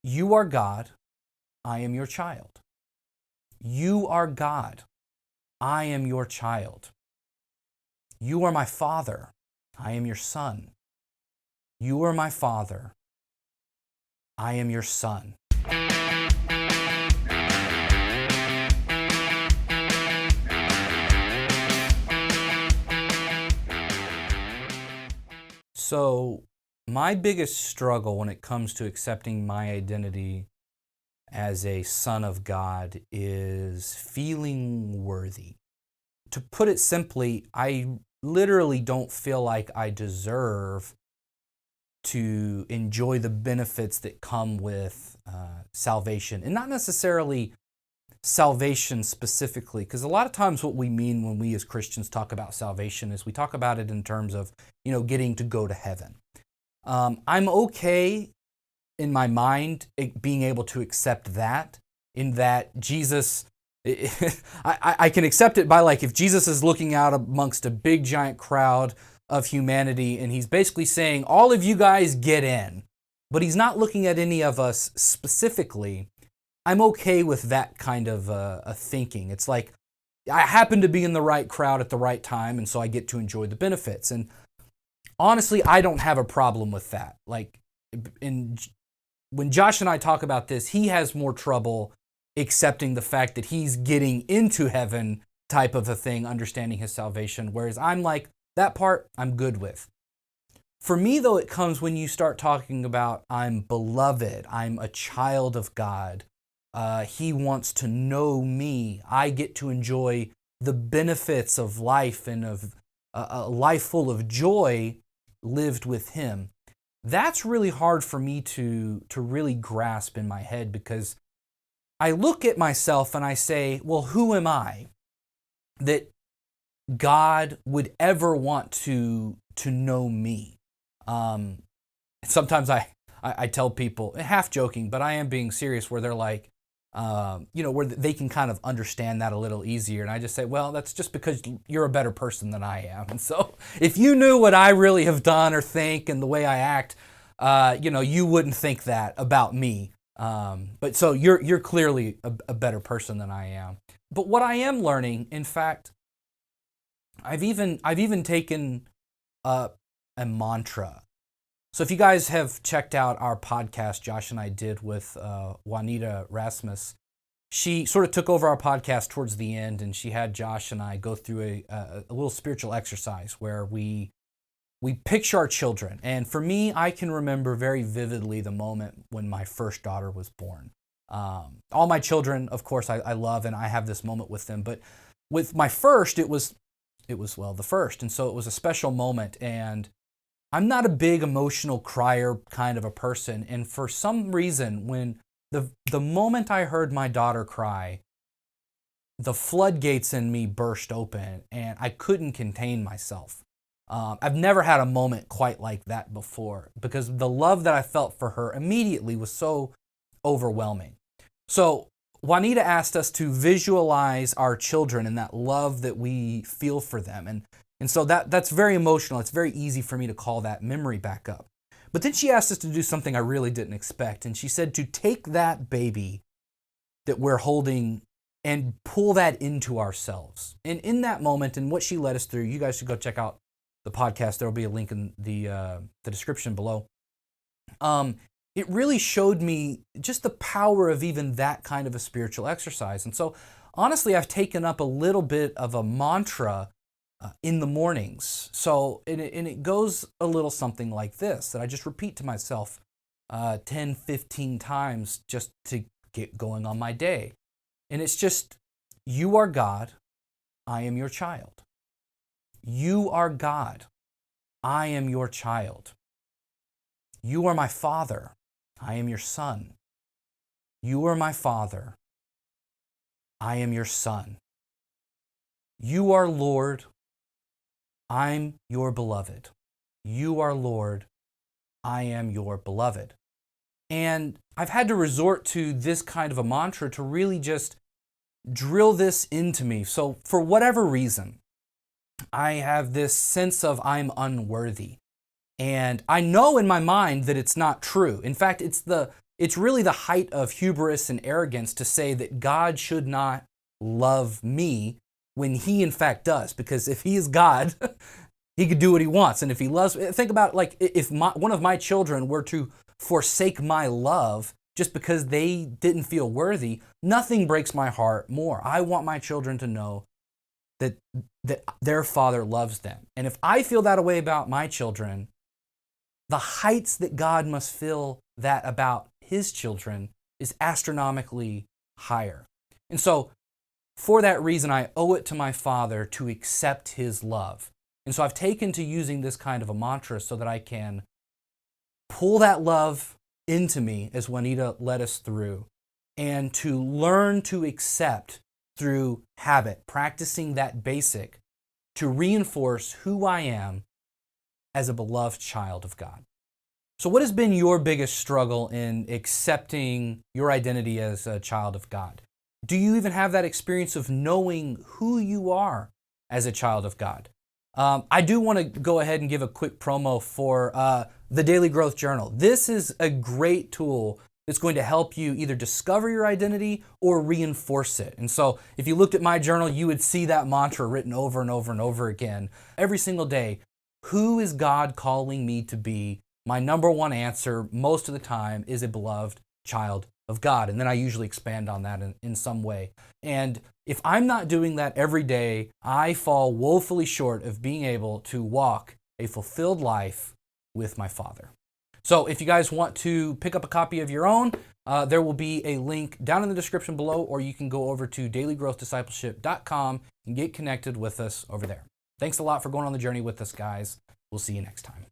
You are God, I am your child. You are God, I am your child. You are my Father, I am your Son. You are my Father, I am your Son. So, my biggest struggle when it comes to accepting my identity as a son of God is feeling worthy. To put it simply, I literally don't feel like I deserve to enjoy the benefits that come with salvation. And not necessarily salvation specifically, because a lot of times what we mean when we as Christians talk about salvation is we talk about it in terms of, getting to go to heaven. I'm okay in my mind being able to accept that, in that Jesus, I can accept it by, like, if Jesus is looking out amongst a big giant crowd of humanity and he's basically saying, all of you guys get in, but he's not looking at any of us specifically. I'm okay with that kind of a thinking. It's like, I happen to be in the right crowd at the right time, and so I get to enjoy the benefits. And honestly, I don't have a problem with that. Like, when Josh and I talk about this, he has more trouble accepting the fact that he's getting into heaven type of a thing, understanding his salvation, whereas I'm like, that part I'm good with. For me, though, it comes when you start talking about I'm beloved, I'm a child of God, he wants to know me, I get to enjoy the benefits of life and of a life full of joy lived with him. That's really hard for me to really grasp in my head, because I look at myself and I say, well, who am I that God would ever want to know me? Sometimes I tell people, half joking, but I am being serious, where they're like, where they can kind of understand that a little easier. And I just say, well, that's just because you're a better person than I am. And so if you knew what I really have done or think and the way I act, you wouldn't think that about me. But so you're clearly a better person than I am. But what I am learning, in fact, I've even taken a mantra. So if you guys have checked out our podcast Josh and I did with Juanita, Rasmus, she sort of took over our podcast towards the end, and she had Josh and I go through a little spiritual exercise where we picture our children. And for me, I can remember very vividly the moment when my first daughter was born. All my children, of course, I love, and I have this moment with them. But with my first, it was the first. And so it was a special moment. And I'm not a big emotional crier kind of a person. And for some reason, when the moment I heard my daughter cry, the floodgates in me burst open and I couldn't contain myself. I've never had a moment quite like that before, because the love that I felt for her immediately was so overwhelming. So Juanita asked us to visualize our children and that love that we feel for them. And so that's very emotional. It's very easy for me to call that memory back up. But then she asked us to do something I really didn't expect. And she said to take that baby that we're holding and pull that into ourselves. And in that moment, and what she led us through, you guys should go check out the podcast. There will be a link in the description below. It really showed me just the power of even that kind of a spiritual exercise. And so honestly, I've taken up a little bit of a mantra in the mornings. So, and it goes a little something like this, that I just repeat to myself 10, 15 times just to get going on my day. And it's just, you are God, I am your child. You are God, I am your child. You are my Father, I am your Son. You are my Father, I am your Son. You are Lord, I'm your beloved. You are Lord, I am your beloved. And I've had to resort to this kind of a mantra to really just drill this into me. So for whatever reason, I have this sense of I'm unworthy. And I know in my mind that it's not true. In fact, it's the it's really the height of hubris and arrogance to say that God should not love me when he in fact does. Because if he is God, he could do what he wants. And if he loves, think about like if one of my children were to forsake my love just because they didn't feel worthy, nothing breaks my heart more. I want my children to know that their father loves them. And if I feel that way about my children, the heights that God must feel that about his children is astronomically higher. And so for that reason, I owe it to my Father to accept his love. And so I've taken to using this kind of a mantra so that I can pull that love into me, as Juanita led us through, and to learn to accept through habit, practicing that basic to reinforce who I am as a beloved child of God. So what has been your biggest struggle in accepting your identity as a child of God? Do you even have that experience of knowing who you are as a child of God? I do want to go ahead and give a quick promo for the Daily Growth Journal. This is a great tool that's going to help you either discover your identity or reinforce it. And so if you looked at my journal, you would see that mantra written over and over and over again. Every single day, who is God calling me to be? My number one answer most of the time is a beloved child of God. And then I usually expand on that in some way. And if I'm not doing that every day, I fall woefully short of being able to walk a fulfilled life with my Father. So if you guys want to pick up a copy of your own, there will be a link down in the description below, or you can go over to dailygrowthdiscipleship.com and get connected with us over there. Thanks a lot for going on the journey with us, guys. We'll see you next time.